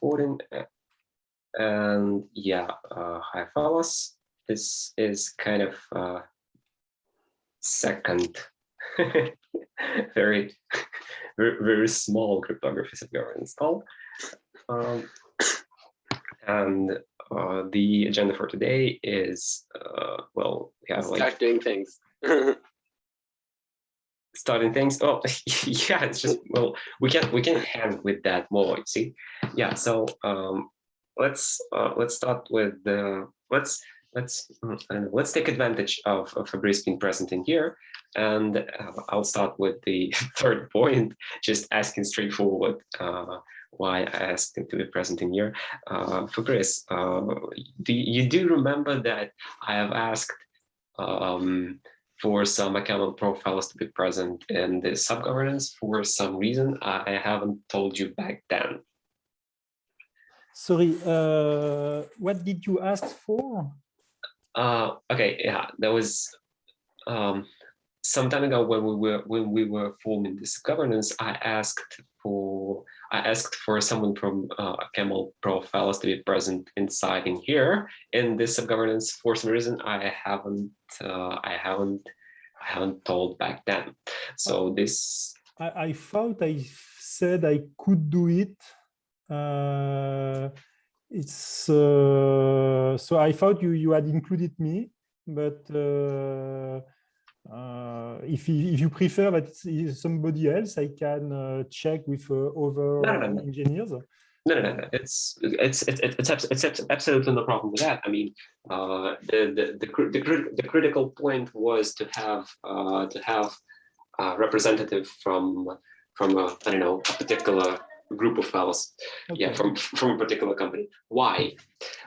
recording. And yeah, hi fellas. This is kind of second very small cryptography subgovernance call. And the agenda for today is well, we have start doing things. Starting things. Oh, yeah, it's just, well, we can hand with that more, you see. Yeah, so let's start with the let's take advantage of Fabrice being present in here, and I'll start with the third point, just asking straightforward why I asked him to be present in here. Fabrice, you do remember that I have asked for some OcamlPro fellows to be present in the subgovernance for some reason I haven't told you back then. Sorry, what did you ask for? Okay, yeah, that was some time ago when we were forming this governance. I asked for someone from OcamlPro fellows to be present inside in here in this subgovernance. For some reason, I haven't told back then. So this. I thought I said I could do it. So I thought you had included me, but if you prefer that it's somebody else, I can check with other engineers. No. It's absolutely no problem with that. I mean, the critical point was to have a representative from I don't know, a particular group of fellows. Okay. Yeah, from a particular company. Why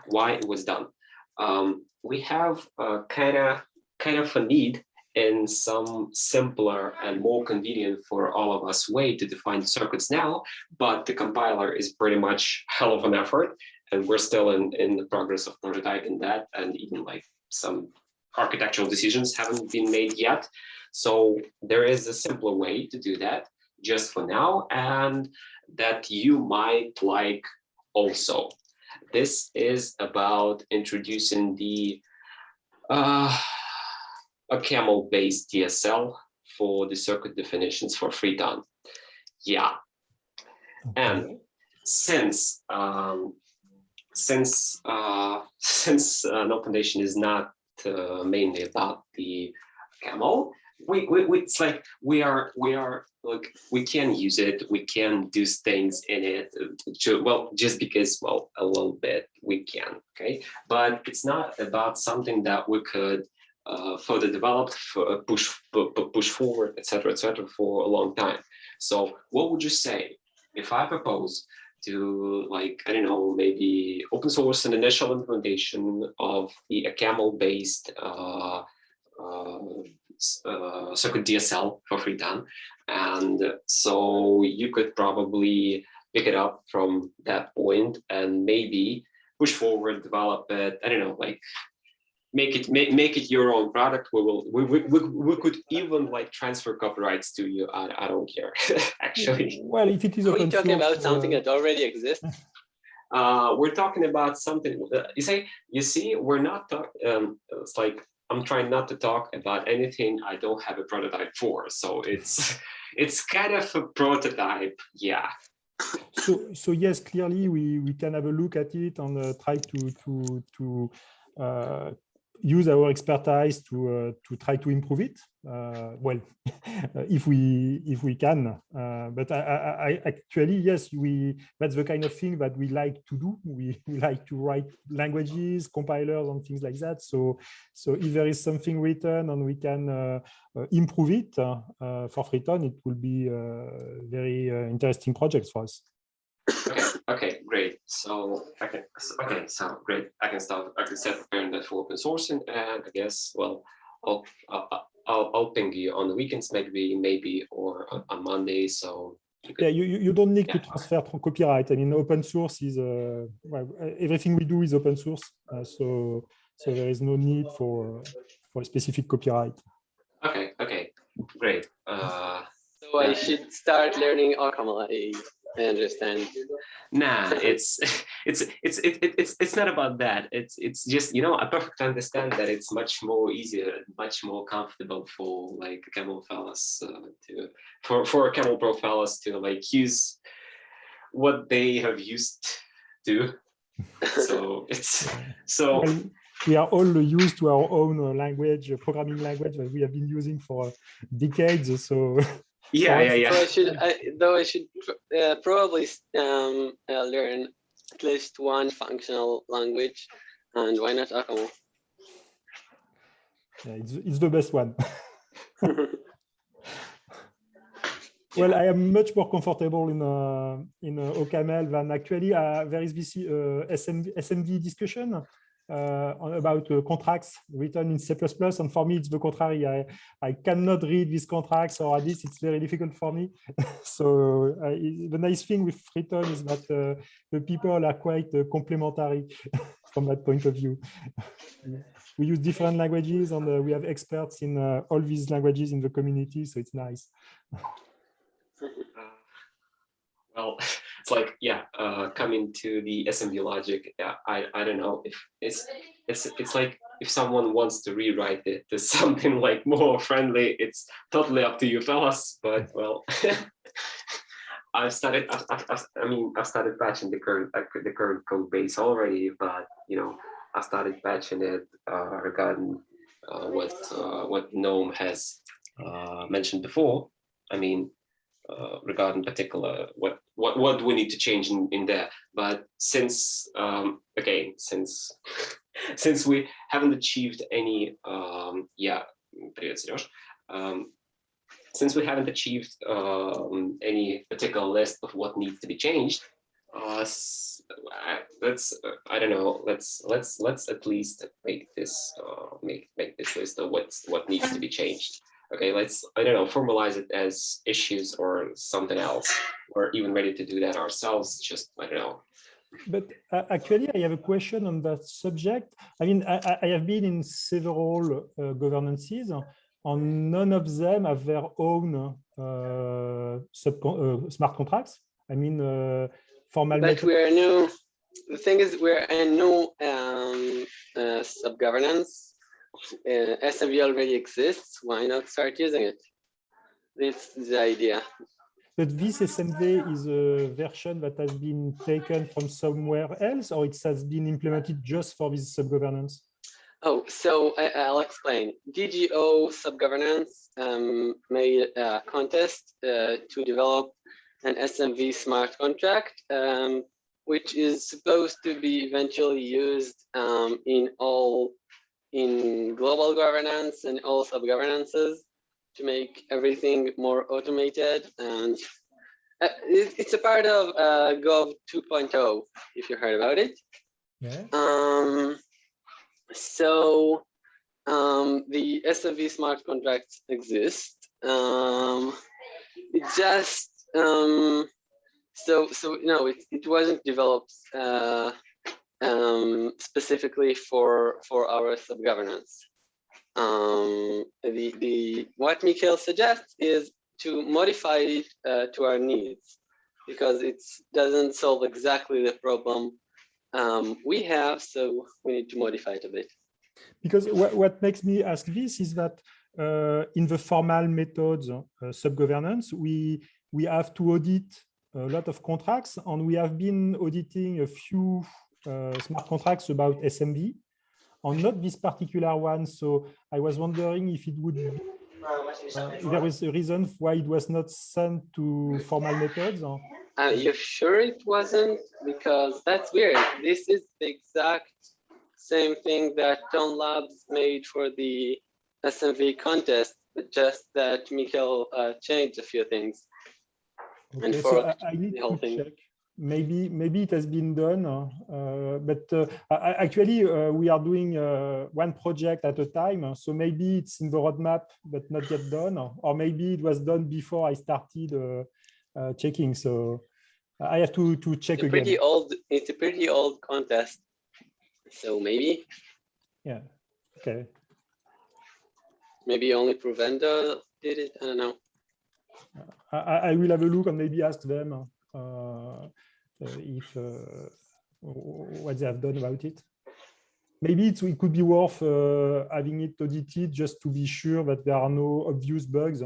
it was done? We have kind of a need in some simpler and more convenient for all of us way to define circuits now, but the compiler is pretty much hell of an effort, and we're still in the progress of prototyping that, and even like some architectural decisions haven't been made yet. So there is a simpler way to do that just for now, and that you might like also. This is about introducing the OcamlPro-based DSL for the circuit definitions for FreeTON. Yeah, okay. And since no foundation is not mainly about the OCaml, it's like we are like, we can use it, we can do things in it, well, just because, well, a little bit we can, okay? But it's not about something that we could further develop, push forward, etc., for a long time. So what would you say if I propose to, like, I don't know, maybe open source an initial implementation of the OcamlPro-based circuit DSL for FreeTON, and so you could probably pick it up from that point and maybe push forward, develop it. I don't know, like make it your own product. We could even like transfer copyrights to you. I don't care actually. Well, if it is open source, we're talking about something that already exists. We're talking about something. You see, we're not talking. It's like, I'm trying not to talk about anything I don't have a prototype for. So it's kind of a prototype, yeah. So yes, clearly we can have a look at it and try to use our expertise to try to improve it. Well, if we can, but I actually, yes, that's the kind of thing that we like to do. We like to write languages, compilers, and things like that. So if there is something written and we can improve it for FreeTON, it will be a very interesting project for us. Okay, great. So so great. I can start preparing that for open sourcing, and I guess, well, I'll ping you on the weekends, maybe, or on Monday. So yeah, you don't need to transfer copyright. I mean, open source is well, everything we do is open source, so there is no need for a specific copyright. Okay, great. So I should start learning OcamlPro. I understand. Nah, it's not about that. It's just, you know, I perfectly understand that it's much more easier, much more comfortable for like camel fellas for OcamlPro fellas to like use what they have used to. So it's so. Well, we are all used to our own language, programming language that we have been using for decades. So Yeah. So I should probably learn at least one functional language, and why not Ocaml? yeah, it's the best one. Well, I am much more comfortable in OCaml than actually there is this SMD discussion about contracts written in C++, and for me it's the contrary. I cannot read these contracts, or at least it's very difficult for me. So the nice thing with FreeTON is that the people are quite complementary from that point of view. We use different languages, and we have experts in all these languages in the community, so it's nice. Well, it's like, yeah, coming to the SMD logic, yeah, I don't know if it's like if someone wants to rewrite it to something like more friendly, it's totally up to you fellas. But well, I've started patching the current code base already, but you know, I started patching it regarding what GNOME has mentioned before. I mean, regarding particular what we need to change in there. But since again, since we haven't achieved any привет, Serёж. Since we haven't achieved any particular list of what needs to be changed, let's I don't know, let's at least make this make this list of what needs to be changed. Okay, let's, I don't know, formalize it as issues or something else. We're even ready to do that ourselves, just, I don't know. But actually, I have a question on that subject. I mean, I have been in several governances, and none of them have their own smart contracts. I mean, formal. But we are new. The thing is, we're a new sub-governance. SMB already exists. Why not start using it? This is the idea. But this SMD is a version that has been taken from somewhere else, or it has been implemented just for this sub-governance? Oh, so I'll explain. DGO sub-governance made a contest to develop an SMV smart contract, which is supposed to be eventually used in global governance and all sub-governances to make everything more automated. And it's a part of Gov 2.0, if you heard about it. Yeah. So the SMV smart contracts exist. It just it wasn't developed specifically for our sub-governance. What Mikhail suggests is to modify it to our needs, because it doesn't solve exactly the problem we have, so we need to modify it a bit. Because what makes me ask this is that in the formal methods sub-governance, we have to audit a lot of contracts, and we have been auditing a few smart contracts about SMB, and not this particular one. So I was wondering if it would there was a reason why it was not sent to formal methods. Are you sure it wasn't? Because that's weird. This is the exact same thing that TON Labs made for the SMV contest, but just that Mikhail changed a few things. Okay, and so I need the whole to thing. check. Maybe it has been done, but actually we are doing one project at a time. So maybe it's in the roadmap, but not yet done, or maybe it was done before I started checking. So I have to check again. It's a pretty old contest, so maybe. Yeah. Okay. Maybe only Provendo did it. I don't know. I will have a look and maybe ask them. if what they have done about it. Maybe it could be worth having it audited just to be sure that there are no obvious bugs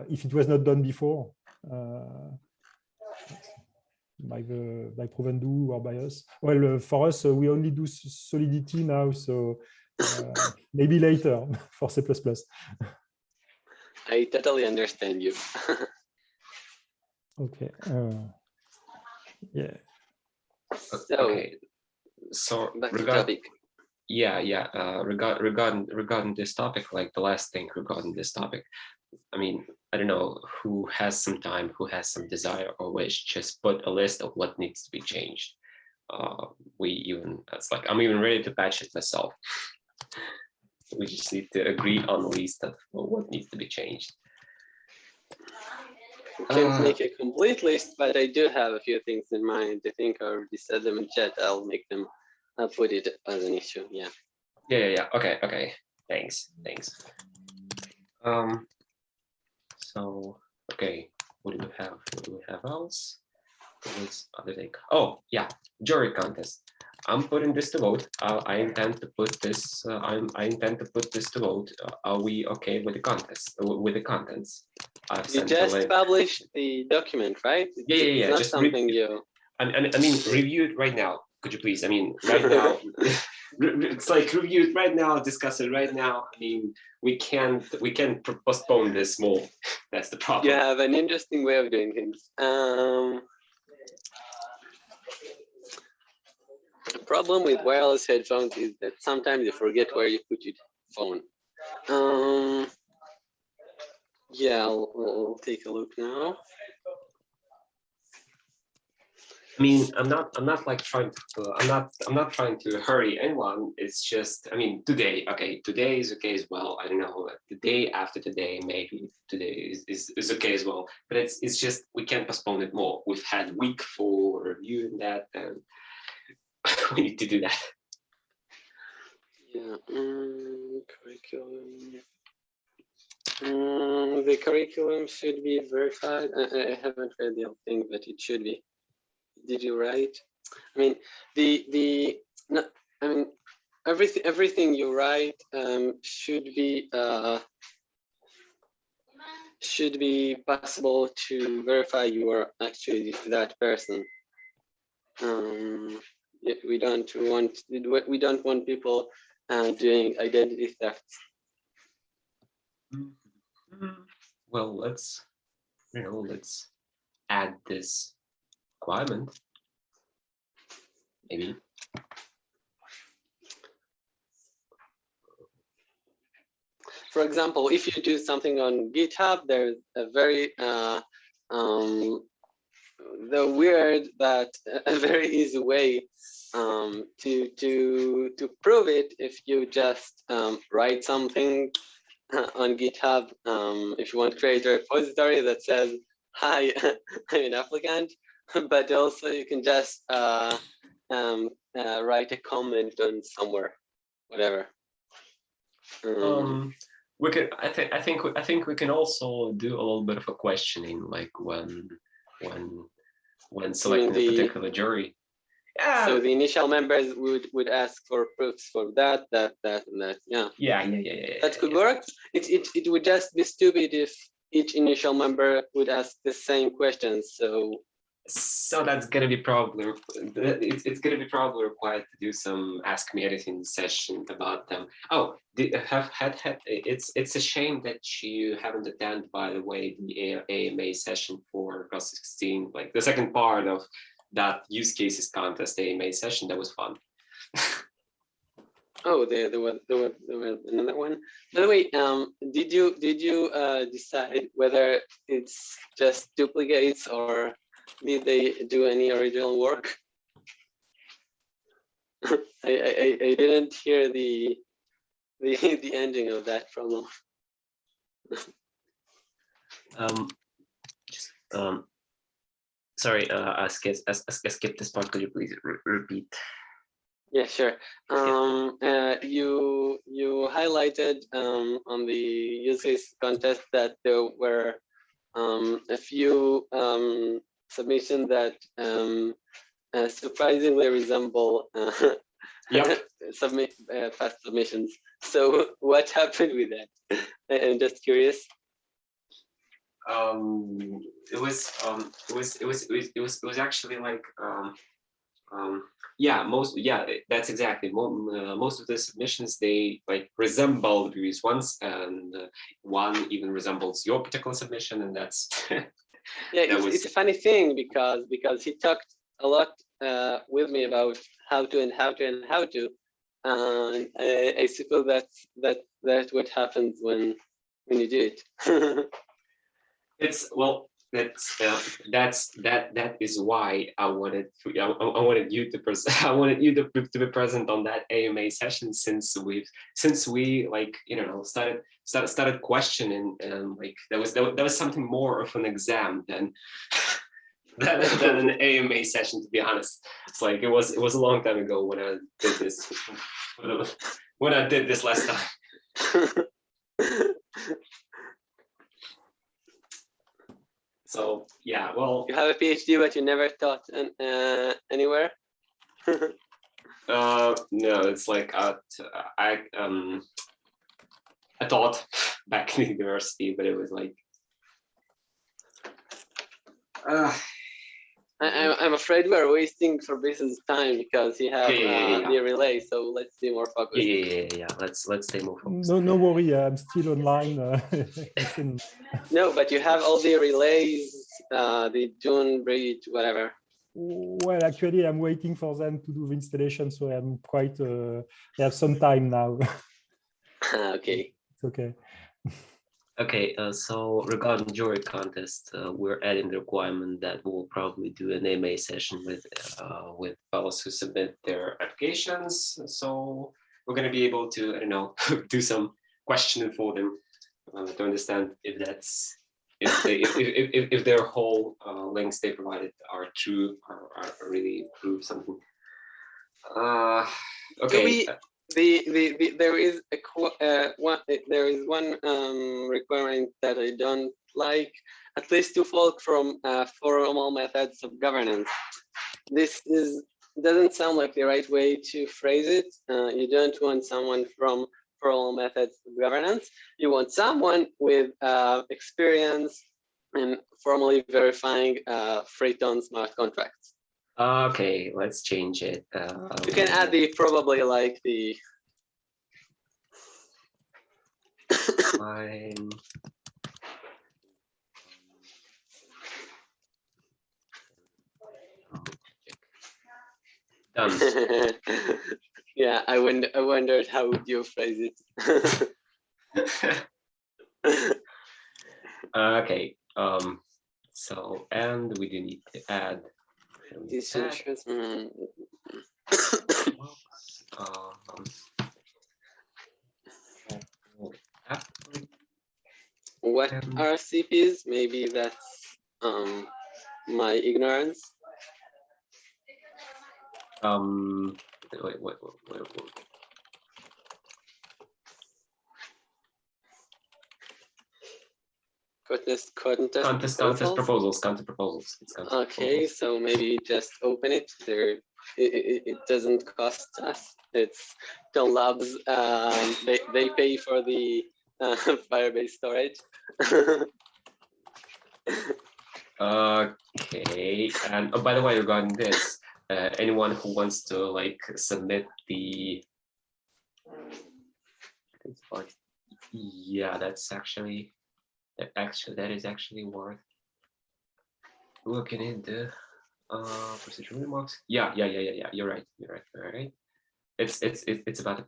if it was not done before by proven do or by us. Well, for us, we only do Solidity now, so maybe later for C++. I totally understand you. Okay. Yeah. So, okay. So regarding regarding this topic, like the last thing regarding this topic, I mean, I don't know who has some time, who has some desire or wish, just put a list of what needs to be changed. It's like I'm even ready to patch it myself. We just need to agree on the list of what needs to be changed. I can't make a complete list, but I do have a few things in mind. I think I already said them in chat. I'll put it as an issue. Yeah. Yeah. Okay. Thanks. So okay, what do we have? What do we have else? What's other thing? Oh yeah, jury contest. I'm putting this to vote. I intend to put this. I intend to put this to vote. Are we okay with the contest? With the contents? You just published the document, right? Yeah. It's not just something you. I mean, review it right now. Could you please? I mean, right now. It's like review it right now. Discuss it right now. I mean, we can't postpone this more. That's the problem. You have an interesting way of doing things. The problem with wireless headphones is that sometimes you forget where you put your phone. Yeah, I'll take a look now. I mean, I'm not like trying to. I'm not trying to hurry anyone. It's just, I mean, today. Okay, today is okay as well. I don't know. The day after today, maybe today is okay as well. But it's just we can't postpone it more. We've had a week for reviewing that, and we need to do that. Yeah, curriculum. The curriculum should be verified. I haven't read the whole thing, but it should be. Did you write? I mean, I mean, everything you write should be possible to verify you are actually that person. We don't want people doing identity theft. Well, let's add this requirement, maybe. For example, if you do something on GitHub, there's a very a very easy way to prove it if you just write something on GitHub. If you want to create a repository that says, "Hi, I'm an applicant," but also you can just write a comment on somewhere, whatever. We could. I think we can also do a little bit of a questioning, like when selecting a particular jury. Yeah. So the initial members would ask for proofs for that, and that. Yeah. Yeah. That could work. It would just be stupid if each initial member would ask the same questions. So that's gonna be probably it's gonna be probably required to do some Ask Me Anything session about them. Oh, it's a shame that you haven't attended, by the way, the AMA session for Groth16, like the second part of that use cases contest AMA session. That was fun. Oh, there was another one. By the way, did you decide whether it's just duplicates or did they do any original work? I didn't hear the ending of that problem. Sorry, I skipped this part. Could you please repeat? Yeah, sure. You highlighted on the use case contest that there were a few submission that surprisingly resemble Yep. past submissions. So what happened with that? I'm just curious. It was actually like that's exactly most of the submissions, they like resemble the previous ones, and one even resembles your particular submission, and that's yeah, it's a funny thing because he talked a lot with me about how to, and I suppose that's what happens when you do it. It's well, that is why I wanted you to I wanted you to be present on that AMA session, since we like, you know, started questioning, and like there was something more of an exam than than an AMA session, to be honest. It's like it was a long time ago when I did this last time. So yeah, well, you have a PhD, but you never taught anywhere. No, it's like I taught back in the university, but it was like I'm afraid we're wasting for business time, because you have the relay. So let's be more focused. Yeah. Let's stay more focused. No worry, I'm still online. No, but you have all the relays, the June bridge, whatever. Well, actually, I'm waiting for them to do the installation, so I'm quite. I have some time now. Okay. It's okay. Okay, so regarding jury contest, we're adding the requirement that we'll probably do an AMA session with fellows who submit their applications. So we're going to be able to, I don't know, do some questioning for them to understand if that's if their whole links they provided are true, or are really prove something. Okay. There is one requirement that I don't like, at least to folk from formal methods of governance. This doesn't sound like the right way to phrase it. You don't want someone from formal methods of governance. You want someone with experience in formally verifying FreeTON smart contracts. Okay, let's change it. You can add the probably like the Fine. Done. Yeah, I wondered how would you phrase it. Okay. So, and we do need to add. What are CPs? Maybe that's my ignorance. Wait. Contest proposals. Okay, so maybe just open it. It doesn't cost us. It's TON Labs. They pay for the Firebase storage. Okay, and by the way, regarding this, anyone who wants to like submit the, yeah, that is actually worth looking into. Procedural remarks. Yeah. You're right. It's about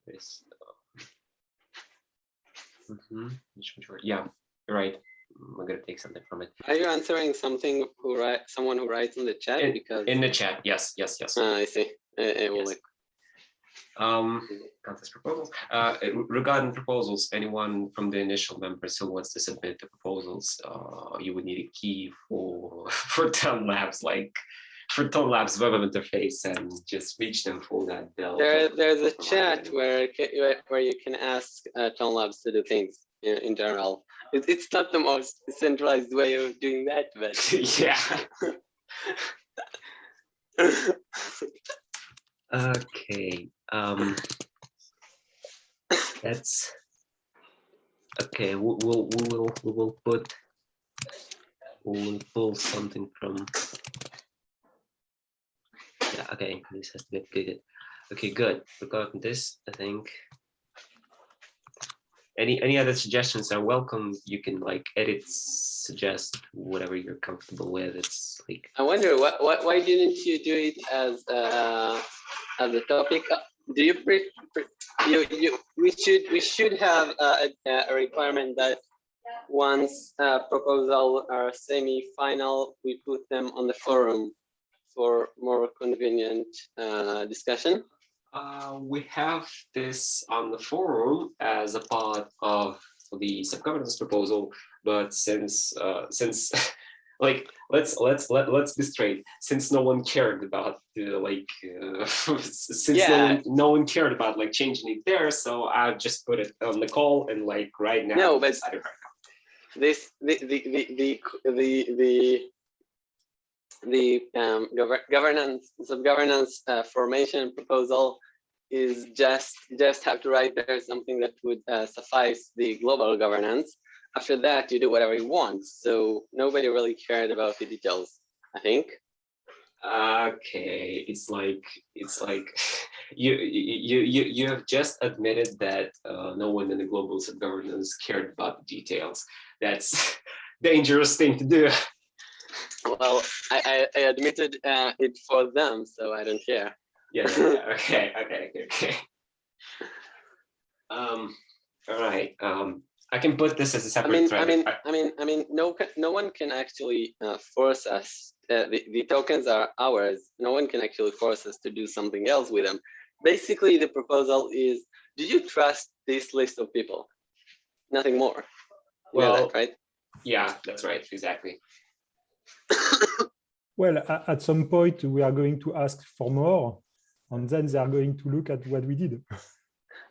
this. Yeah, you're right. I'm gonna take something from it. Are you answering something someone who writes in the chat? Because in the chat, yes. I see. I will look. Contest proposals. Regarding proposals, anyone from the initial members who wants to submit the proposals, you would need a key for TON Labs, like for TON Labs web interface, and just reach them for that. There's a chat where you can ask TON Labs to do things. in general. It's not the most centralized way of doing that, but Yeah. Okay. That's okay. We'll pull something from. Yeah. Okay. This has to be good. Okay. Good. Regarding this, I think. Any other suggestions are welcome. You can like edit, suggest whatever you're comfortable with. It's like I wonder why didn't you do it as a topic? Do you we should have a requirement that once proposals are semi-final, we put them on the forum for more convenient discussion. we have this on the forum as a part of the subgovernance proposal, but since like let's be straight, since no one cared about since no one cared about like changing it there, so I just put it on the call and like right now. No, but this the governance sub-governance formation proposal is just have to write there something that would suffice the global governance. After that, you do whatever you want. So nobody really cared about the details, I think. Okay, it's like you have just admitted that no one in the global subgovernance cared about the details. That's dangerous thing to do. Well, I admitted it for them, so I don't care. Yeah. Okay. All right. I can put this as a separate thread. I mean, no one can actually force us. The tokens are ours. No one can actually force us to do something else with them. Basically, the proposal is: do you trust this list of people? Nothing more. You know that, right? Yeah, that's right. Exactly. Well, at some point, we are going to ask for more, and then they are going to look at what we did.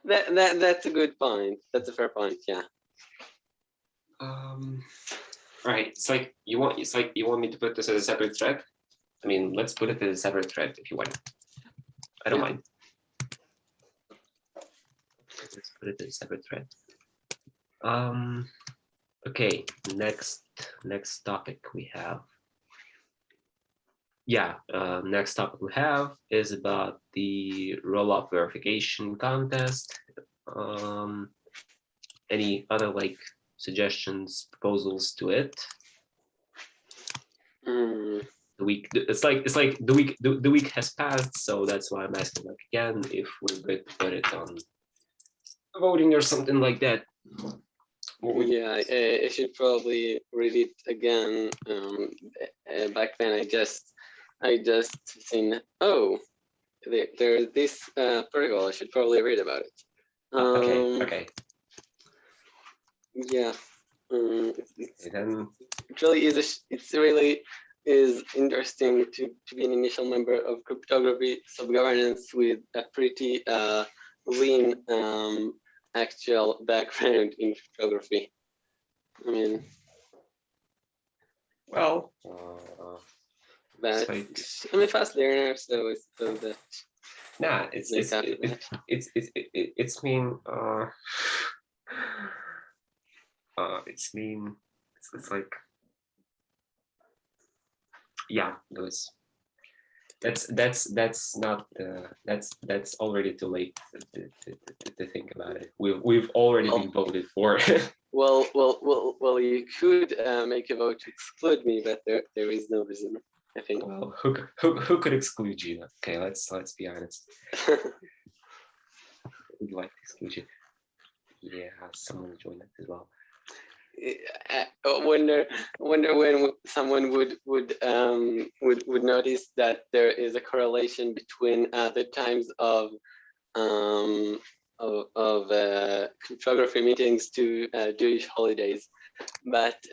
That's a good point. That's a fair point. Yeah. Right. It's like you want me to put this as a separate thread. I mean, let's put it as a separate thread if you want. I don't mind. Let's put it as a separate thread. Okay. Next topic we have. Yeah, next topic we have is about the rollup verification contest. Any other like suggestions, proposals to it? The week, it's like the week has passed, so that's why I'm asking like again if we're good to put it on voting or something like that. Yeah, I should probably read it again. Back then, I just seen, oh, there's this protocol. I should probably read about it. Okay. Yeah. Then it really is interesting to be an initial member of cryptography subgovernance with a pretty lean actual background in cryptography. I mean, well, but I'm a fast learner, so I suppose that. Nah, it's like, yeah, those. That's not that's already too late to think about it. We've already been voted for. Well, you could make a vote to exclude me, but there is no reason, I think. Well, who could exclude you? Okay, let's be honest. We'd like to exclude you. Yeah, someone joined us as well. I wonder when someone would notice that there is a correlation between the times of cryptography meetings to Jewish holidays, but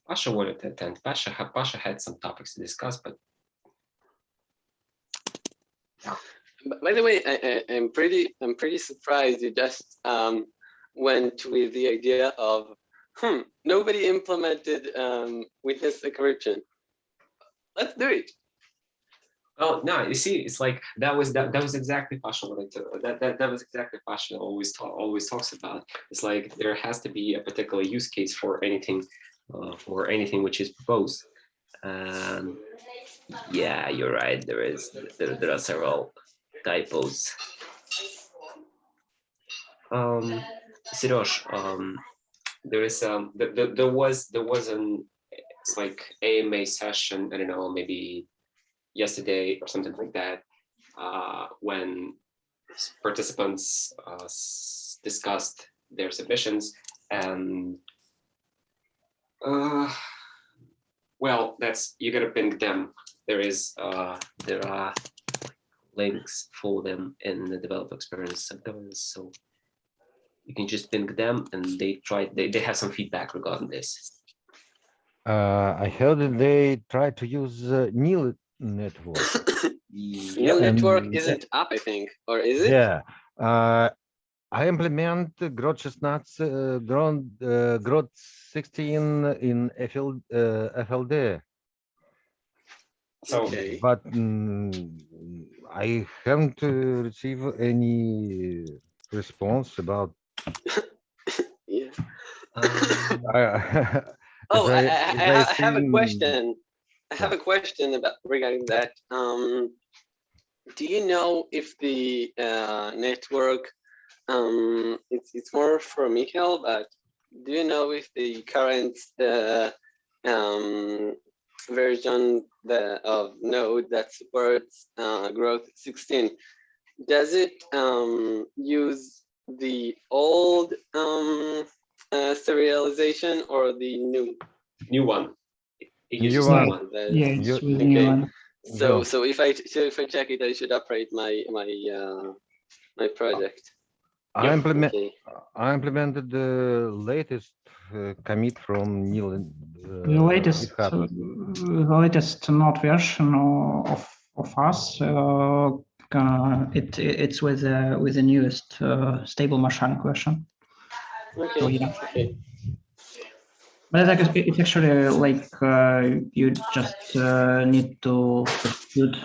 Pasha wanted to attend. Pasha had some topics to discuss, but By the way, I'm pretty surprised you just went with the idea of nobody implemented witness encryption. Let's do it. Oh no, you see, it's like that was exactly Pasha wanted to that was exactly Pasha always talks about. It's like there has to be a particular use case for anything which is proposed. Yeah, you're right. There are several typos. Sirosh, there was an it's like AMA session, I don't know, maybe yesterday or something like that, when participants discussed their submissions, and well, that's, you gotta ping them. There are links for them in the developer experience subgovernance, so you can just ping them, and they have some feedback regarding this. I heard that they try to use NIL network. Nil network And- isn't up, I think, or is it? Yeah. I implement Groth16 in FLD. So Okay. But I haven't received any response about. Yeah. I- Oh, as I have a seen- question. I have a question about regarding that. Do you know if the network, it's more for Mikhail, but do you know if the current version of Node that supports Groth16, does it use the old serialization or the new one. It New uses one. new one. Yeah, it's You- with okay. new one. So Yeah. so if I check it, I should upgrade my project. I implement. Okay. I implemented the latest commit from NIL. The latest, GitHub. Node version of us. It's with the newest stable machine version. Okay. So, yeah. Okay. But it's actually like you just need to substitute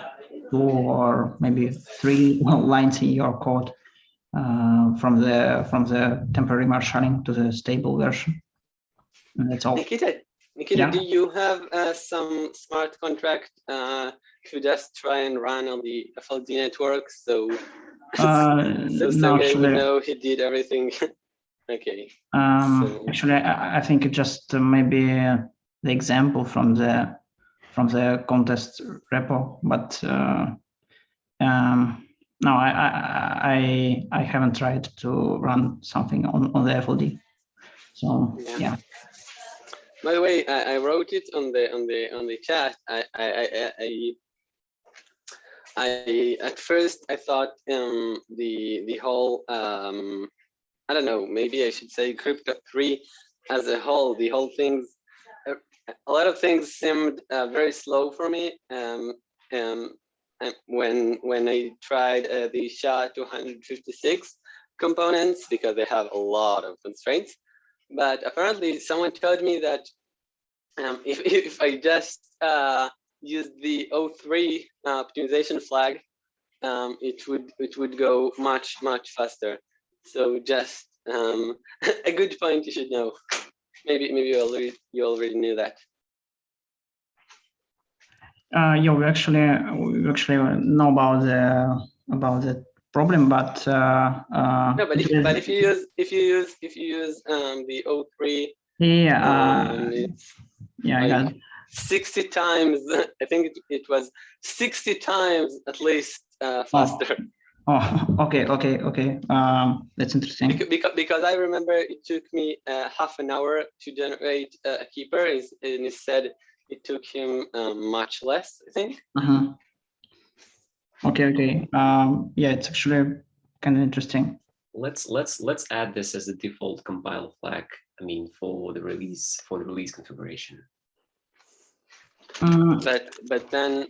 2 or maybe 3 lines in your code from the temporary marshalling to the stable version. And that's all. Nikita, Yeah. do you have some smart contract to just try and run on the FLD network? So No, Sergey would actually, know he did everything. Okay. actually, I think it just maybe the example from the contest repo, but no, I haven't tried to run something on the FLD. So yeah. By the way, I wrote it on the chat. I at first I thought the whole I don't know, maybe I should say Crypto 3 as a whole, the whole things, a lot of things seemed very slow for me. When I tried the SHA-256 components, because they have a lot of constraints. But apparently someone told me that if I just use the O3 optimization flag, it would go much faster. So just a good point you should know. Maybe you already knew that. Yeah, we actually know about the problem, but No, but if you use the O3, yeah, it's yeah, I got like 60 times. I think it was 60 times at least faster. Oh, okay. That's interesting. Because I remember it took me half an hour to generate a keeper, and he said it took him much less, I think. Okay. Yeah, it's actually kind of interesting. Let's add this as a default compile flag. I mean, for the release configuration. But then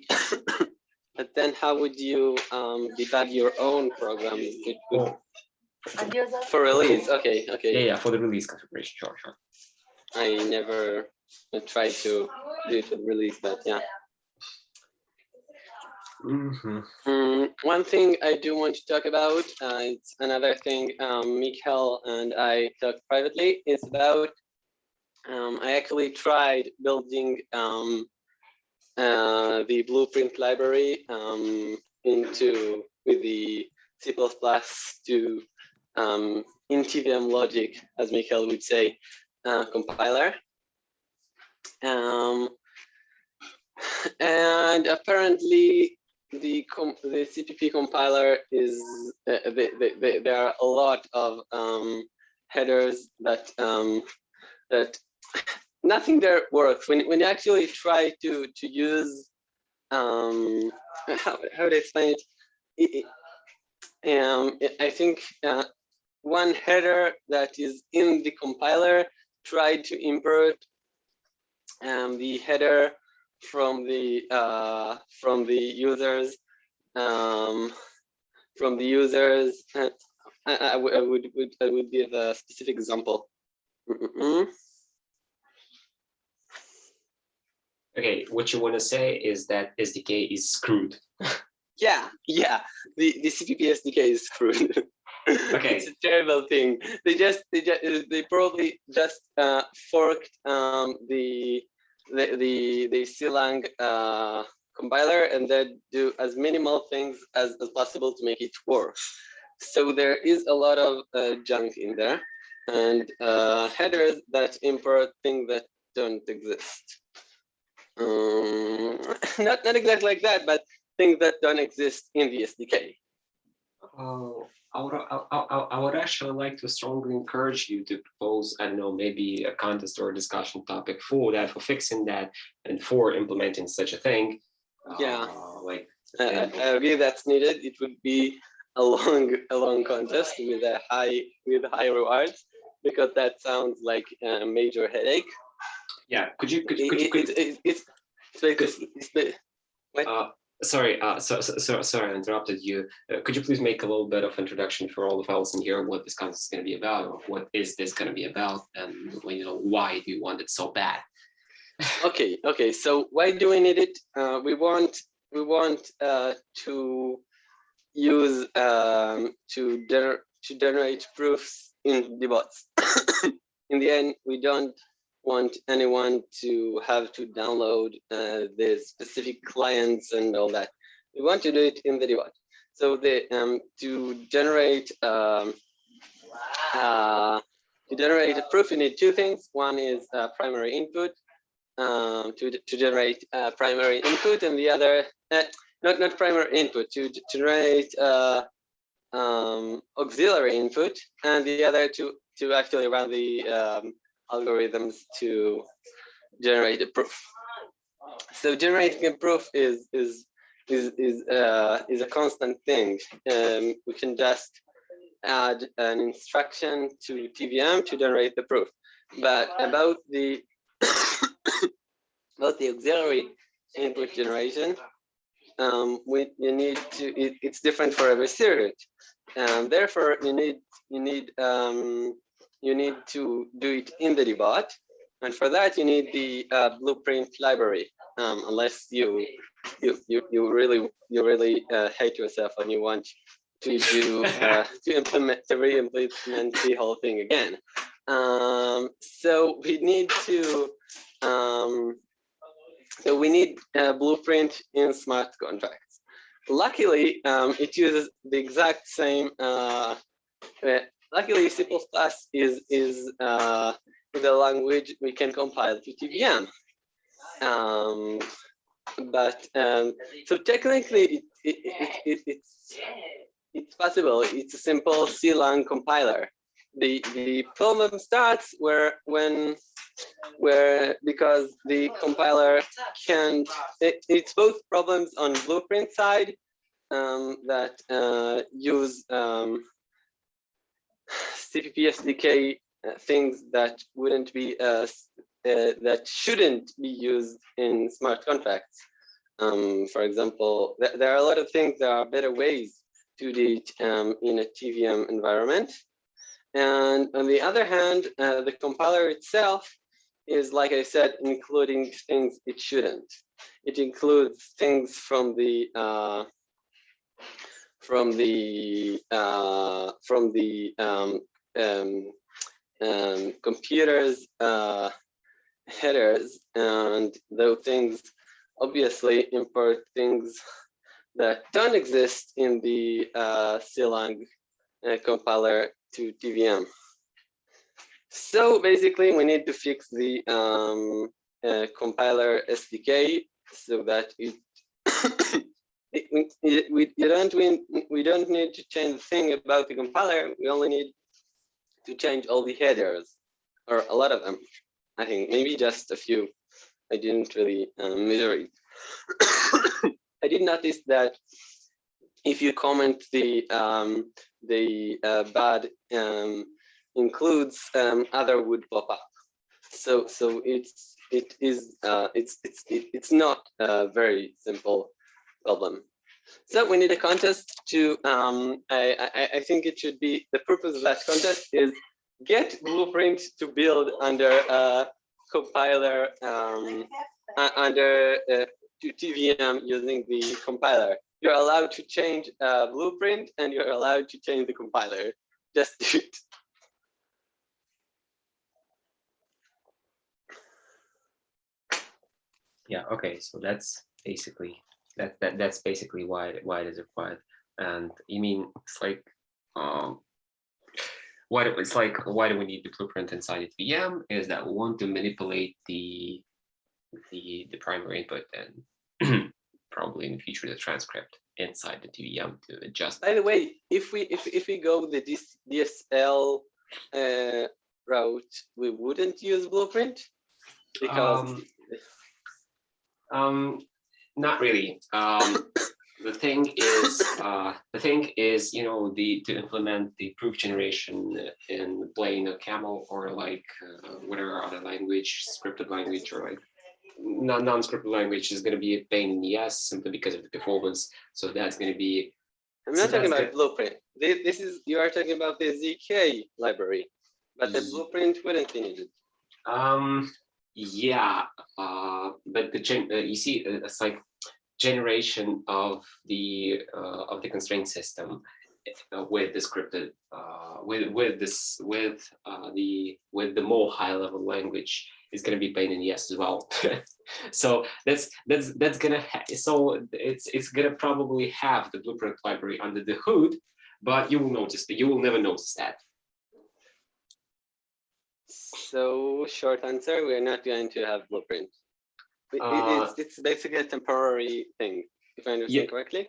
But then how would you debug your own program for release? Okay, okay. Yeah, for the release configuration, sure. I never tried to do it with release, but yeah. One thing I do want to talk about, it's another thing Mikhail and I talked privately, is about I actually tried building the blueprint library with the C++ to in TVM logic, as Mikhail would say, compiler. And apparently the CPP compiler is there are a lot of headers that that nothing there works when you actually try to use how to explain it. I think one header that is in the compiler tried to import the header from the users I would give a specific example. Okay, what you want to say is that SDK is screwed. Yeah, the CPP SDK is screwed. Okay, it's a terrible thing. They probably just forked the CLang compiler and then do as minimal things as possible to make it work. So there is a lot of junk in there and headers that import things that don't exist. Not exactly like that, but things that don't exist in the SDK. I would actually like to strongly encourage you to propose, I don't know, maybe a contest or a discussion topic for that, for fixing that, and for implementing such a thing. Yeah, I agree that's needed. It would be a long contest with high rewards, because that sounds like a major headache. Yeah, could you sorry, sorry, I interrupted you. Could you please make a little bit of introduction for all the fellows in here, what this contest is going to be about, or what is this going to be about, and why do you want it so bad? Okay. So why do we need it? We want to use to generate proofs in the bots. In the end, we don't want anyone to have to download the specific clients and all that. We want to do it in the debot. So to generate a proof, you need two things. One is primary input to generate primary input, and the other not primary input to generate auxiliary input, and the other to actually run the algorithms to generate a proof. So generating a proof is a constant thing. We can just add an instruction to TVM to generate the proof. But about the auxiliary input generation, you need to. It's different for every circuit, and therefore you need to do it in the debot, and for that you need the blueprint library. Unless you really hate yourself and you want to do to re-implement the whole thing again. So we need to. So we need a blueprint in smart contracts. Luckily, it uses the exact same. Luckily, C++ is the language we can compile to TVM. So technically, it's possible. It's a simple CLang compiler. The problem starts because the compiler can't. It's both problems on blueprint side that use CPP SDK things that wouldn't be that shouldn't be used in smart contracts. For example, there are a lot of things. There are better ways to do it in a TVM environment. And on the other hand, the compiler itself is, like I said, including things it shouldn't. It includes things from the computer's headers, and those things obviously import things that don't exist in the CLang compiler to TVM. So basically, we need to fix the compiler SDK so that we don't need to change the thing about the compiler. We only need to change all the headers, or a lot of them. I think maybe just a few. I didn't really measure it. I did notice that if you comment the bad includes, other would pop up. So it's not a very simple problem. So we need a contest to, I think it should be, the purpose of that contest is get blueprint to build under a compiler, under to TVM using the compiler. You're allowed to change blueprint and you're allowed to change the compiler. Just do it. Yeah, okay, so that's basically that's basically why it is required. And you mean it's like why do we need the blueprint inside the VM is that we want to manipulate the primary input and probably in the future the transcript inside the TVM to adjust. By the way, if we go the DSL route, we wouldn't use blueprint because not really. The thing is, you know, to implement the proof generation in plain OCaml or like whatever other language, scripted language or like non-scripted language is going to be a pain in the ass simply because of the performance. So that's going to be. I'm not talking about blueprint. You are talking about the ZK library, but the blueprint wouldn't be needed. Yeah, but you see, it's like generation of the constraint system with the scripted with the more high level language is going to be pain in the ass as well. So that's gonna it's gonna probably have the blueprint library under the hood, but you will never notice that. So short answer, we're not going to have blueprint. It's basically a temporary thing, if I understand correctly.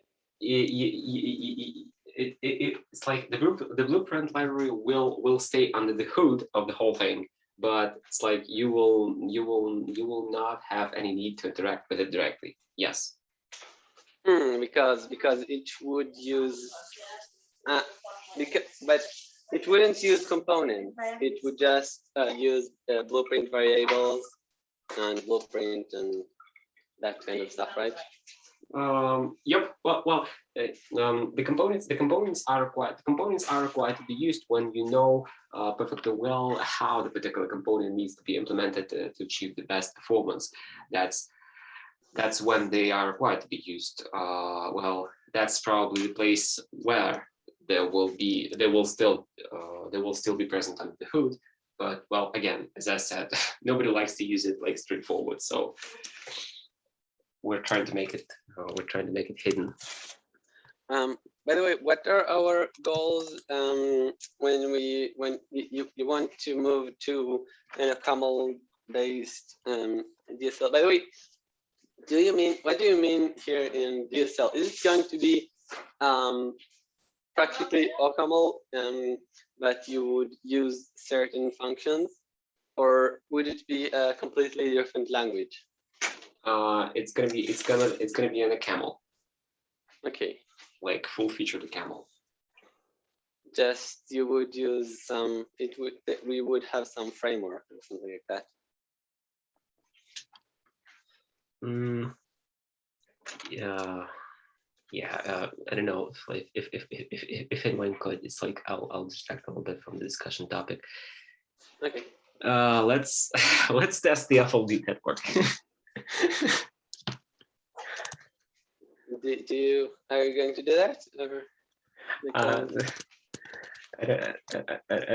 It's like the blueprint library will stay under the hood of the whole thing, but it's like you will not have any need to interact with it directly. Yes. Because it would use but it wouldn't use components. It would just use blueprint variables and blueprint and that kind of stuff, right? Yep. Well, the components are required. The components are required to be used when you know perfectly well how the particular component needs to be implemented to achieve the best performance. That's when they are required to be used. Well, that's probably the place where they will still be present under the hood. But well, again, as I said, nobody likes to use it like straightforward. So we're trying to make it hidden. By the way, what are our goals when you want to move to an OcamlPro-based DSL? By the way, what do you mean here in DSL? Is it going to be practically OCaml, but you would use certain functions, or would it be a completely different language? It's gonna be an OCaml. Okay. Like full featured OCaml. Just you would use some. We would have some framework or something like that. I don't know if anyone could, it's like I'll distract a little bit from the discussion topic. Okay. Let's test the FLD network. Are you going to do that? Or I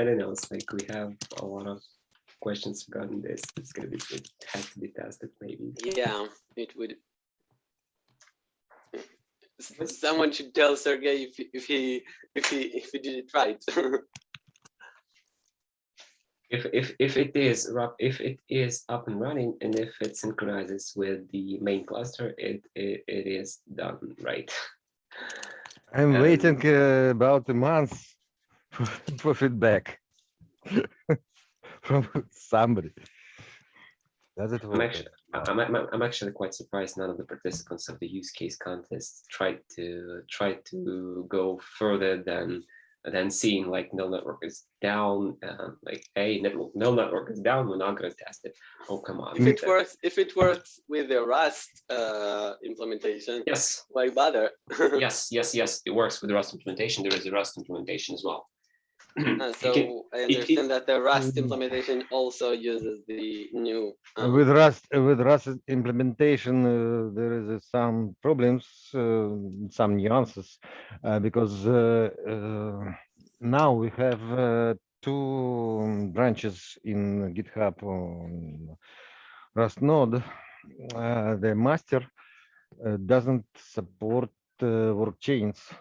don't know. It's like we have a lot of questions regarding this. It's gonna be, it has to be tested maybe. Yeah, it would. Someone should tell Sergey if he did it right. If it is up and running, and if it synchronizes with the main cluster, it is done right. I'm waiting about a month for feedback from somebody. Does it work? I'm actually quite surprised none of the participants of the use case contest tried to go further than seeing like null network is down, like hey, null network is down, we're not going to test it. Oh, come on. If it works with the Rust implementation, yes, why bother? yes, it works with the Rust implementation. There is a Rust implementation as well. So I understand that the Rust implementation also uses the new with Rust implementation, there is some problems, some nuances, because now we have two branches in GitHub on Rust node. The master doesn't support work chains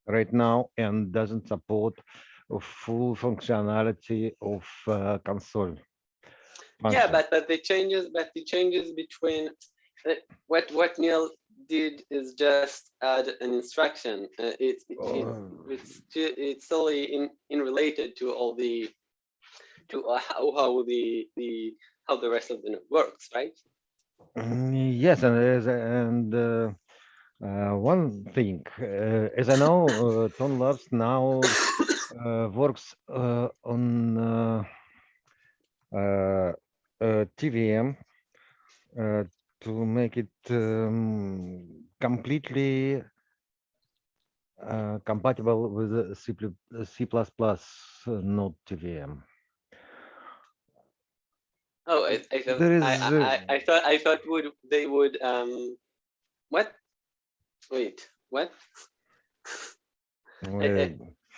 right now and doesn't support full functionality of console. Yeah, but the changes between what Neil did is just add an instruction. It's solely in related to all the how the rest of the node works, right? Yes, and one thing, as I know, TONOS now works on TVM to make it completely compatible with C++ node TVM. Oh, I thought they would what? Wait, what?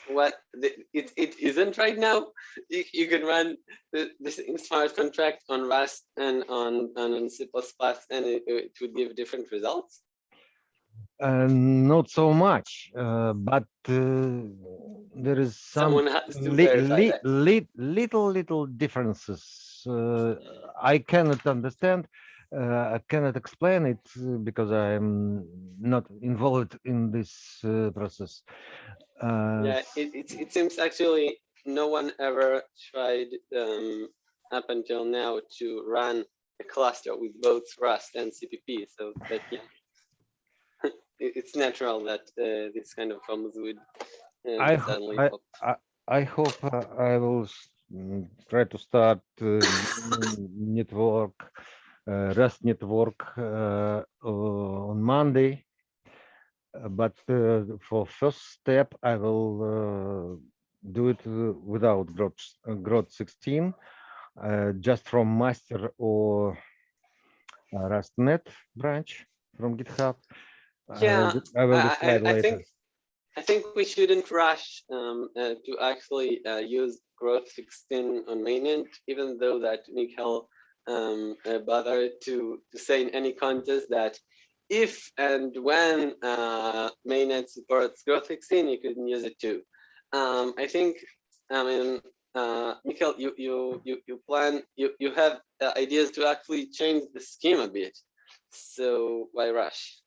What it isn't right now. You can run this smart contract on Rust and on C++, and it would give different results. Not so much, but there is some little differences. I cannot understand. I cannot explain it because I'm not involved in this process. Yeah, it seems actually no one ever tried up until now to run a cluster with both Rust and CPP. So that yeah, it's natural that this kind of problems would suddenly pop. I hope I will try to start network, Rust network on Monday. But for first step, I will do it without Groth16, just from master or rustnet branch from GitHub. Yeah, I will decide later. I think we shouldn't rush to actually use Groth16 on mainnet, even though that Mikhail bothered to say in any contest that if and when mainnet supports Groth16, you can use it too. I think, I mean, Mikhail, you have ideas to actually change the scheme a bit. So why rush?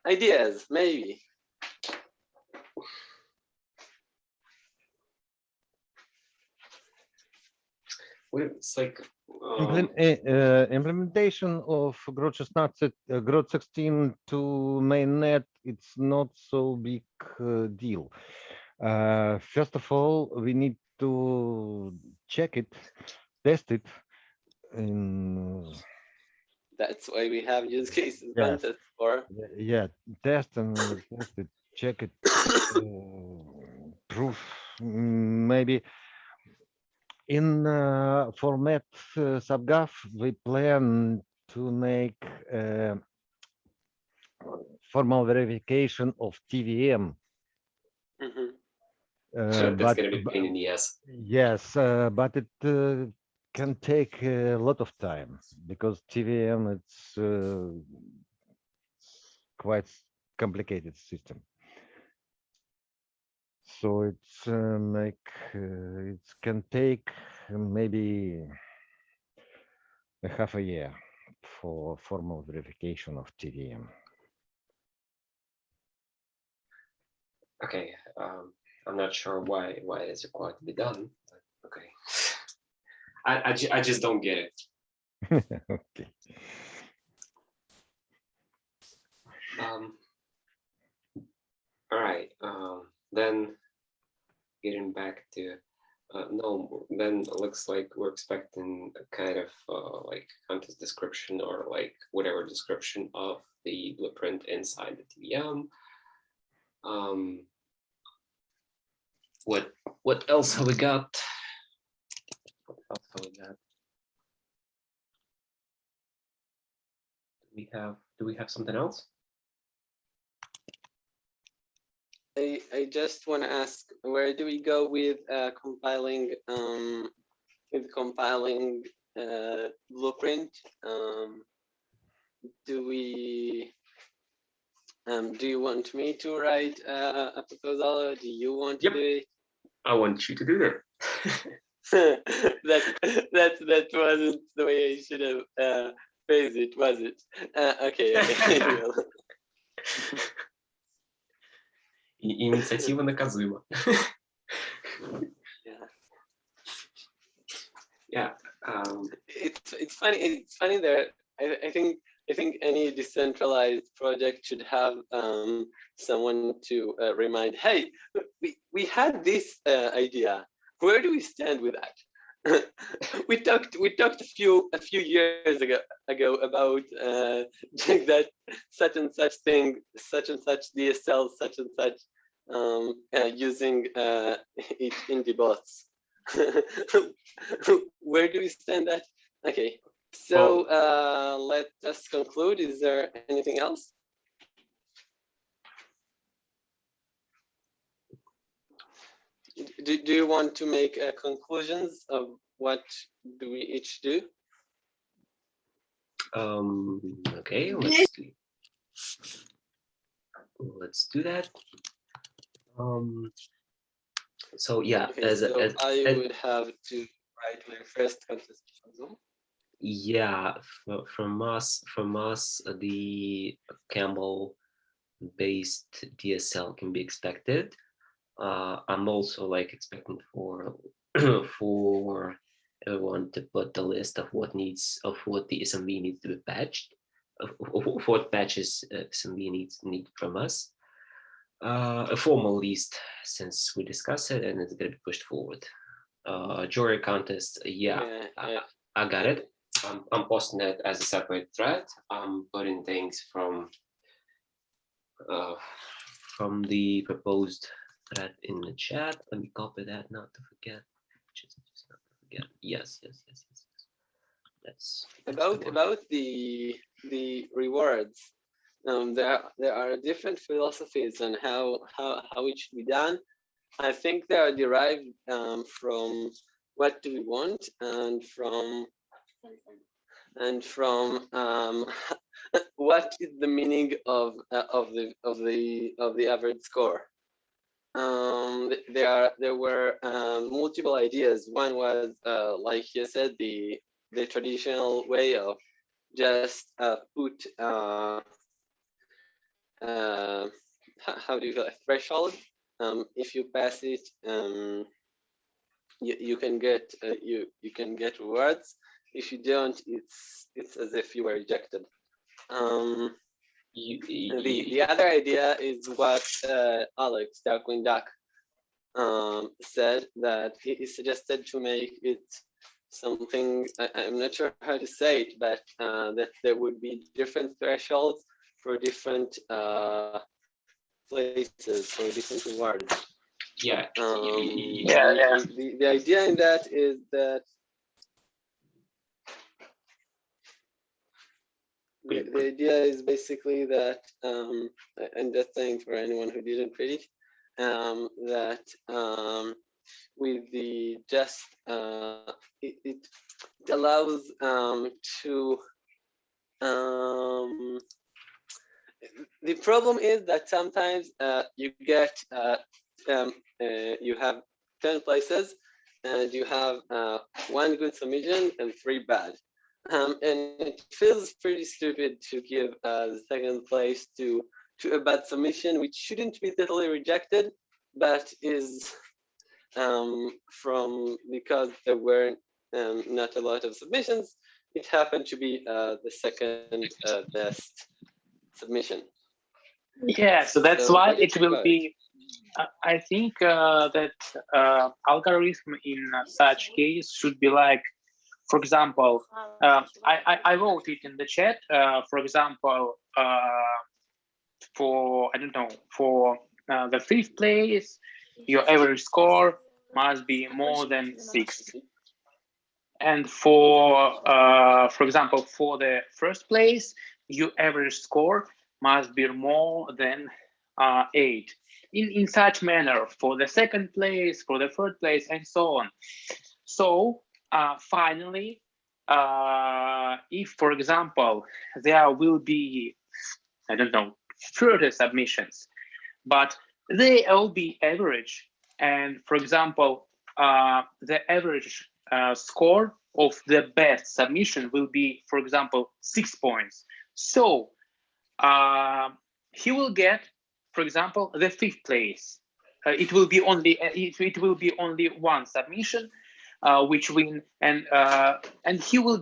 Ideas, maybe. It's like implementation of Groth16 to mainnet. It's not so big deal. First of all, we need to check it, test it in That's why we have use cases Yes. contest for. Yeah, test it, check it, proof. Maybe in format SubGov, we plan to make formal verification of TVM. Mhm. That's But gonna be a pain in the ass. yes, but it can take a lot of time because TVM it's quite complicated system. So it's it can take maybe a half a year for formal verification of TVM. Okay, I'm not sure why it is required to be done. But okay, I just don't get it. Okay. All right. Then getting back to no, then it looks like we're expecting a kind of like contest description or like whatever description of the blueprint inside the TVM. What else have we got? What else have we got? Do we have something else? I just want to ask, where do we go with compiling blueprint? Do you want me to write a proposal, or do you want to Yep. do it? I want you to do that. that wasn't the way I should have phrased it, was it? Okay, I will. Инициатива наказуема. Yeah. Yeah. It's funny that I think any decentralized project should have someone to remind, hey, we had this idea. Where do we stand with that? we talked a few years ago about that such and such thing, such and such DSL, such and such, using it in the bots. Where do we stand at? Okay, so let us conclude. Is there anything else? Do you want to make conclusions of what do we each do? Okay, let's do that. So yeah, Okay, so I would have to write my first contest proposal. Yeah, from us, the OcamlPro-based DSL can be expected. I'm also like expecting for for everyone to put the list of what the SMB needs to be patched, of what patches SMB need from us. A formal list, since we discussed it and it's going to be pushed forward. Jury contest, yeah. I got it. I'm posting it as a separate thread. I'm putting things from the proposed thread in the chat. Let me copy that, not to forget. Just not to forget. Yes. That's about the rewards. There are different philosophies on how it should be done. I think they are derived from what do we want and from what is the meaning of the average score. There were multiple ideas. One was like you said, the traditional way of just put how do you call it, threshold. If you pass it, you can get you can get rewards. If you don't, it's as if you were rejected. The other idea is what Alex Darkwing Duck said, that he suggested to make it something, I'm not sure how to say it, but that there would be different thresholds for different places, for different rewards. Yeah. The idea in that is that the idea is basically that, and just saying for anyone who didn't read it, that with the just it allows to the problem is that sometimes you get you have 10 places and you have 1 good submission and 3 bad. And it feels pretty stupid to give the second place to a bad submission, which shouldn't be totally rejected, but is from because there were not a lot of submissions, it happened to be the second best submission. Yeah, so that's why it will be. I think that algorithm in such case should be like, for example, I wrote it in the chat. For example, for I don't know, for the 5th place, your average score must be more than 6. And for example, for the 1st place, your average score must be more than 8. In such manner, for the 2nd place, for the 3rd place, and so on. So finally, if, for example, there will be, I don't know, 30 submissions, but they all be average, and for example, the average score of the best submission will be, for example, 6 points. So he will get, for example, the 5th place. It will be only only 1 submission which win, and he will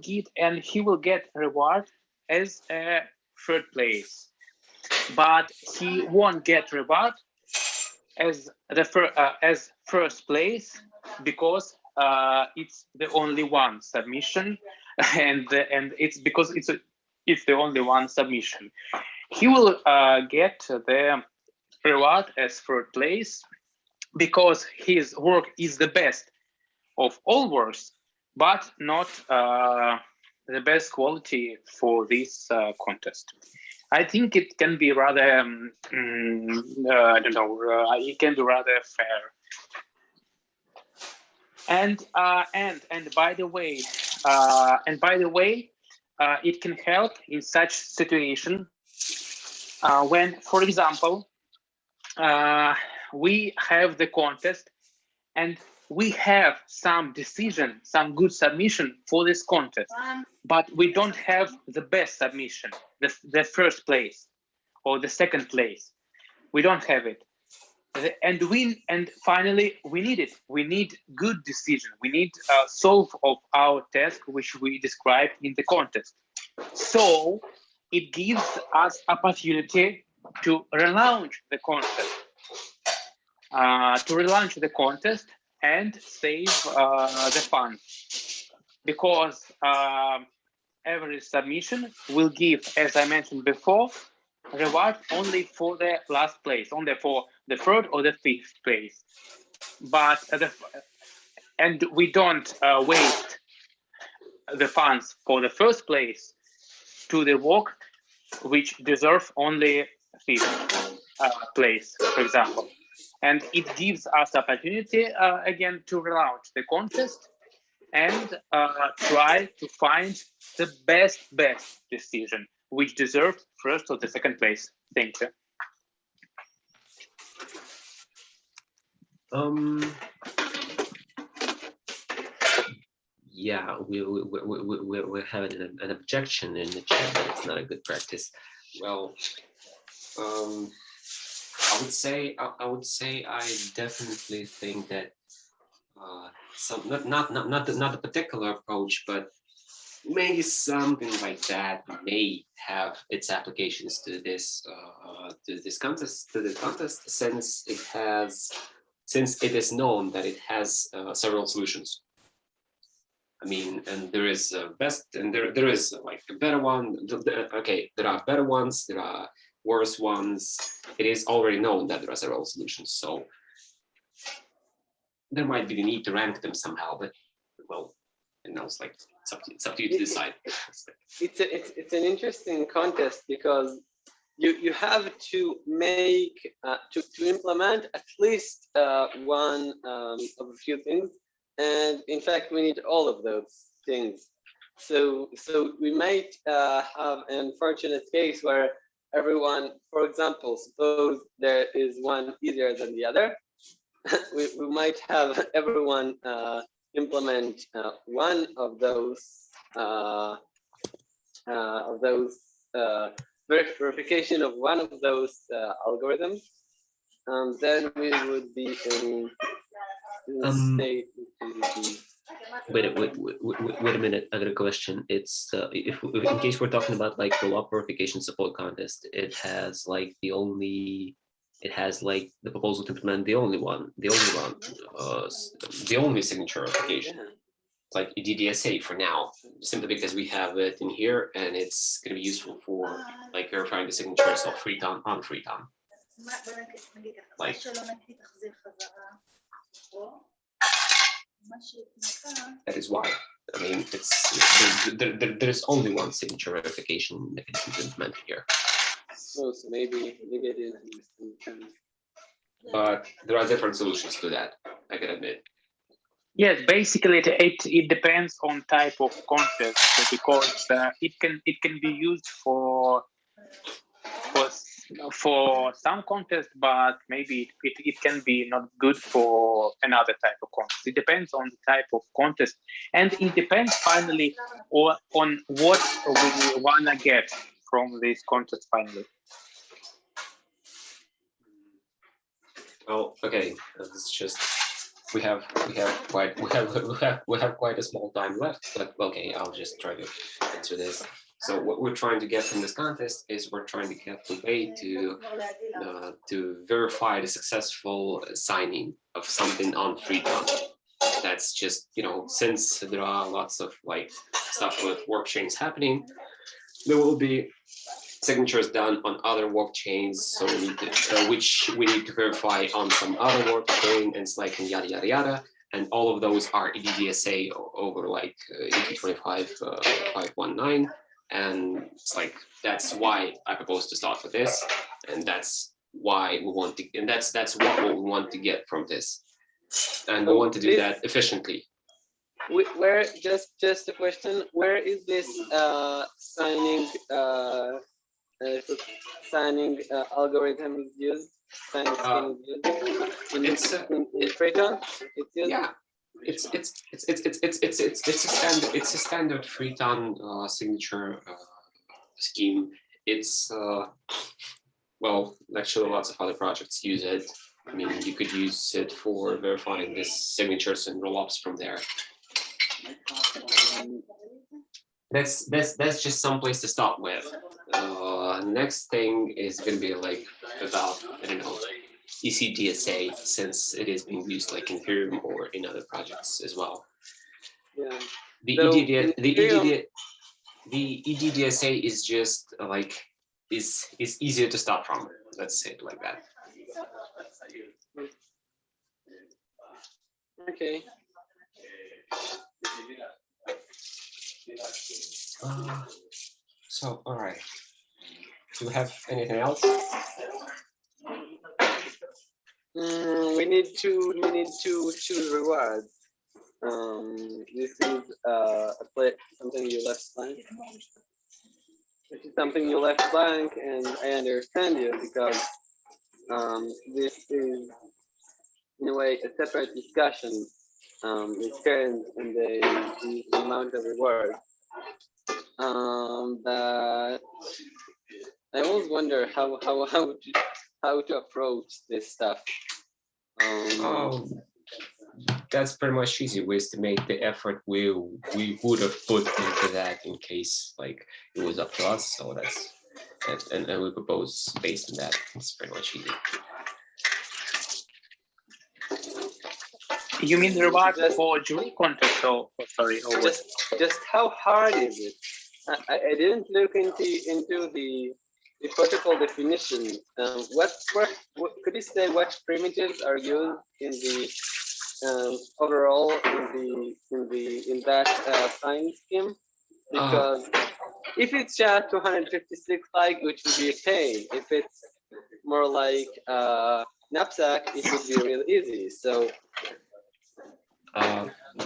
get reward as a 3rd place, but he won't get reward as the 1st place because it's the only 1 submission, and it's because it's the only 1 submission. He will get the reward as 3rd place because his work is the best of all works, but not the best quality for this contest. I think it can be rather, I don't know, it can be rather fair. And by the way, it can help in such situation when, for example, we have the contest and we have some decision, some good submission for this contest, but we don't have the best submission, the 1st place or the 2nd place. We don't have it. And finally, we need it. We need good decision. We need solve of our task, which we described in the contest. So it gives us opportunity to relaunch the contest, and save the funds, because every submission will give, as I mentioned before, reward only for the last place, only for the 3rd or the 5th place. But and we don't waste the funds for the 1st place to the work which deserve only 5th place, for example. And it gives us opportunity again to relaunch the contest and try to find the best decision which deserves 1st or the 2nd place. Thank you. Yeah, we're having an objection in the chat that it's not a good practice. Well, I would say I definitely think that some not a particular approach, but maybe something like that may have its applications to this contest, since it is known that it has several solutions. I mean, and there is a best, and there is like a better one. Okay, there are better ones, there are worse ones. It is already known that there are several solutions, so there might be the need to rank them somehow. But well, and now it's like it's up to you to decide. It's an interesting contest because you have to make to implement at least one of a few things, and in fact we need all of those things. So we might have an unfortunate case where everyone, for example, suppose there is one easier than the other, we might have everyone implement one of those verification of one of those algorithms, then we would be in state. Wait a minute, I got a question. It's if in case we're talking about like the law verification support contest, it has like the proposal to implement the only signature verification. Yeah. Like DDSA for now, simply because we have it in here and it's going to be useful for like verifying the signatures of FreeTON on FreeTON. Like, that is why. I mean, there's only one signature verification mechanism to implement here. So maybe negative. But there are different solutions to that, I can admit. Yes, basically it depends on type of contest, because it can be used for some contest, but maybe it can be not good for another type of contest. It depends on the type of contest, and it depends finally on what we wanna get from this contest finally. Well, okay, it's just we have quite a small time left, but okay, I'll just try to answer this. So what we're trying to get from this contest is we're trying to get the way to verify the successful signing of something on FreeTON. That's just, you know, since there are lots of like stuff with work chains happening, there will be signatures done on other work chains, so we need to, which we need to verify on some other work chain, and it's like yada yada yada, and all of those are EDDSA over like ET25519, and it's like that's why I propose to start with this, and that's why we want to, and that's what we want to get from this, and we want to do that efficiently. Where just a question? Where is this signing algorithm is used? Signing scheme is used in FreeTON. It's used? Yeah, it's a standard FreeTON signature scheme. It's well, actually, lots of other projects use it. I mean, you could use it for verifying the signatures and rollups from there. That's just some place to start with. Next thing is going to be like about, I don't know, ECDSA, since it is being used like in Ethereum or in other projects as well. Yeah. The EDDSA is just like is easier to start from. Let's say it like that. Okay. So, all right. Do we have anything else? We need to choose rewards. This is something you left blank. This is something you left blank, and I understand you because this is in a way a separate discussion. The experience and the amount of reward. But I always wonder how to approach this stuff. That's pretty much easy. We estimate the effort we would have put into that in case like it was up to us. So that's and we propose based on that. It's pretty much easy. You mean the remark for Julie context? Or sorry, or what? Just how hard is it? I didn't look into the protocol definition. What could you say? What primitives are used in the overall in that sign scheme? Because if it's just 256 like, which would be okay. If it's more like knapsack, it would be real easy. So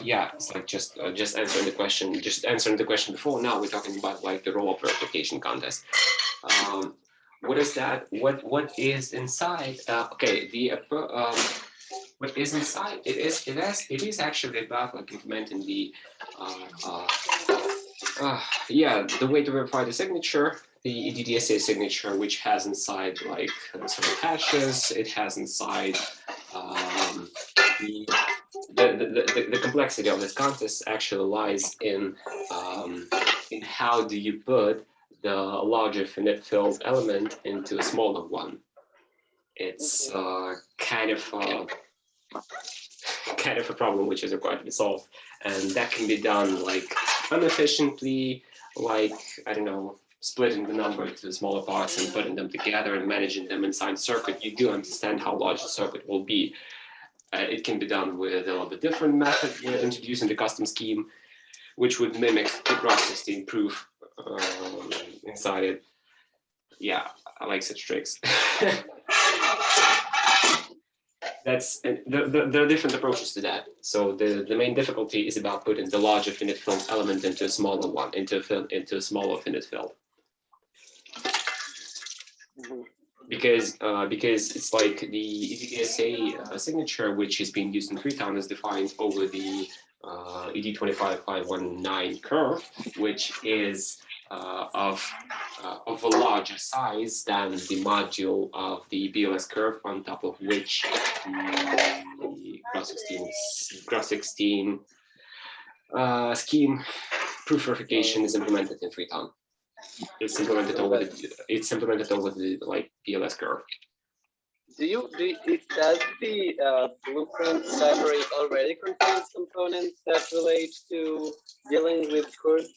yeah, it's like just answering the question. Just answering the question before. Now we're talking about like the rollup verification contest. What is that? What is inside? Okay, the what is inside? It is actually about like implementing the the way to verify the signature, the EDDSA signature, which has inside like several hashes. It has inside the complexity of this contest actually lies in how do you put the larger finite field element into a smaller one. It's kind of a problem which is required to be solved, and that can be done like inefficiently, like I don't know, splitting the number into smaller parts and putting them together and managing them inside circuit. You do understand how large the circuit will be. It can be done with a little bit different method with introducing the custom scheme, which would mimic the Groth16 proof inside it. Yeah, I like such tricks. There are different approaches to that. So the main difficulty is about putting the larger finite field element into a smaller one, into a smaller finite field. Because it's like the EDDSA signature, which is being used in FreeTON, is defined over the ED25519 curve, which is of a larger size than the module of the BLS curve, on top of which the Groth16 scheme proof verification is implemented in FreeTON. It's implemented over the like BLS curve. does the blueprint library already contains components that relate to dealing with curves?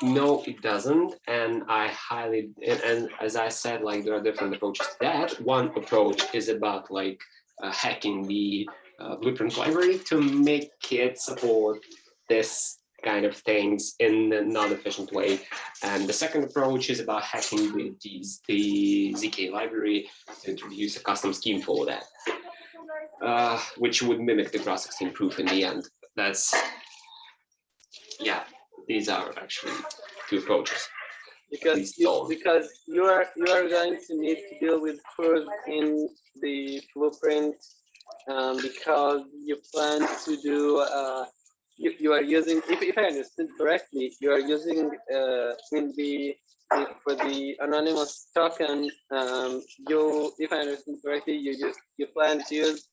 No, it doesn't, and and as I said, like there are different approaches to that. One approach is about like hacking the blueprint library to make it support this kind of things in a non-efficient way, and the second approach is about hacking the ZK library to introduce a custom scheme for that, which would mimic the Groth16 proof in the end. These are actually two approaches. Because you are going to need to deal with curves in the blueprint because you plan to do you are using, if I understood correctly, you are using for the anonymous token, if I understood correctly, you plan to use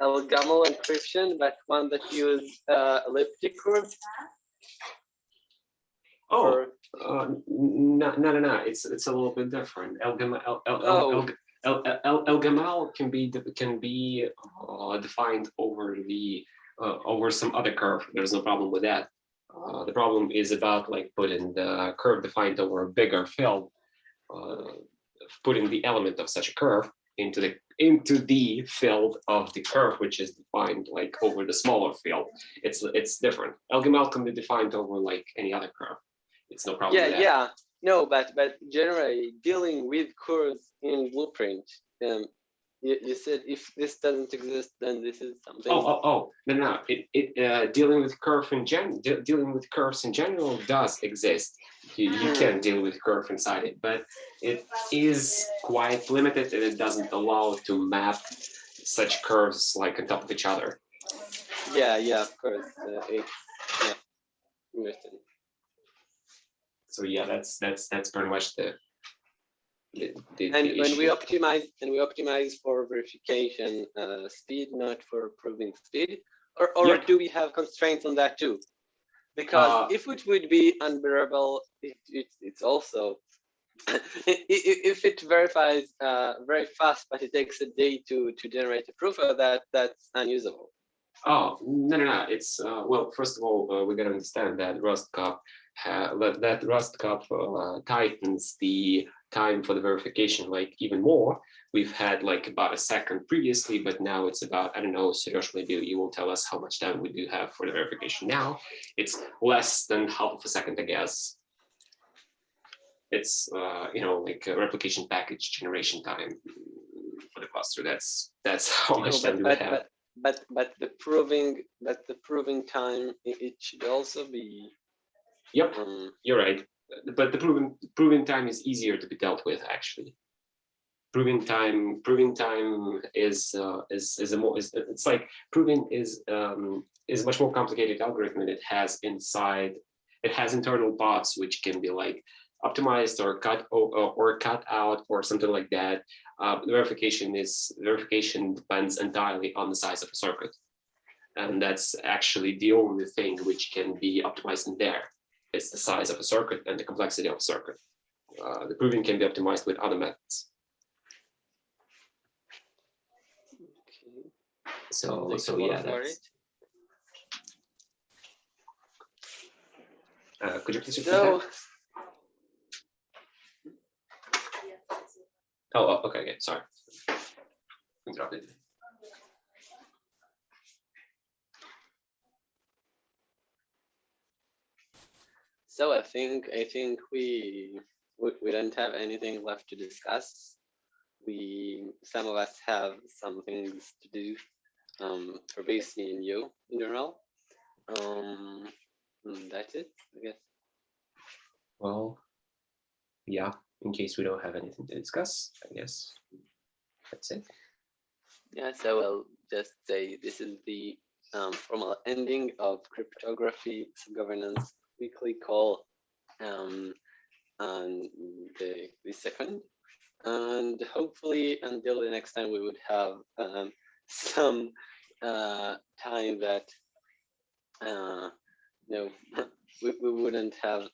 OcamlPro encryption, but one that uses elliptic curves. Oh, no. It's a little bit different. OcamlPro can be defined over some other curve. There's no problem with that. The problem is about like putting the curve defined over a bigger field, putting the element of such a curve into the field of the curve, which is defined like over the smaller field. It's different. OcamlPro can be defined over like any other curve. It's no problem. Yeah. No, but generally dealing with curves in blueprint. You said if this doesn't exist, then this is something. No. Dealing with curves in general does exist. You can deal with curve inside it, but it is quite limited, and it doesn't allow to map such curves like on top of each other. Yeah, of course. Understand. So yeah, that's pretty much the when issue. we optimize for verification speed, not for proving speed, or Yep. Do we have constraints on that too? Because if it would be unbearable, it's also if it verifies very fast, but it takes a day to generate a proof of that, that's unusable. Oh, no. It's well, first of all, we gotta understand that RustCop tightens the time for the verification like even more. We've had like about a second previously, but now it's about, I don't know, Sergey, maybe you will tell us how much time we do have for the verification now. It's less than half of a second, I guess. It's like a replication package generation time for the cluster. That's how much time do we have. But the proving time, it should also be. Yep, you're right. But the proving time is easier to be dealt with actually. Proving time is it's like proving is a much more complicated algorithm, and it has internal pods which can be like optimized or cut out or something like that. Verification depends entirely on the size of a circuit, and that's actually the only thing which can be optimized in there. It's the size of a circuit and the complexity of a circuit. The proving can be optimized with other methods. So yeah, that's. Could you please repeat that? Oh, okay, sorry. Interrupted. So I think we don't have anything left to discuss. Some of us have some things to do for base me and you in general. That's it, I guess. Well, yeah, in case we don't have anything to discuss, I guess that's it. Yeah, so I'll just say this is the formal ending of cryptography governance weekly call on the second. And hopefully until the next time we would have some time that we wouldn't have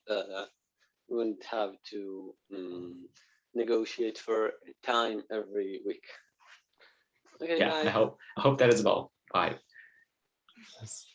to negotiate for time every week. Okay, Yeah, guys. I hope that as well. Bye. Yes.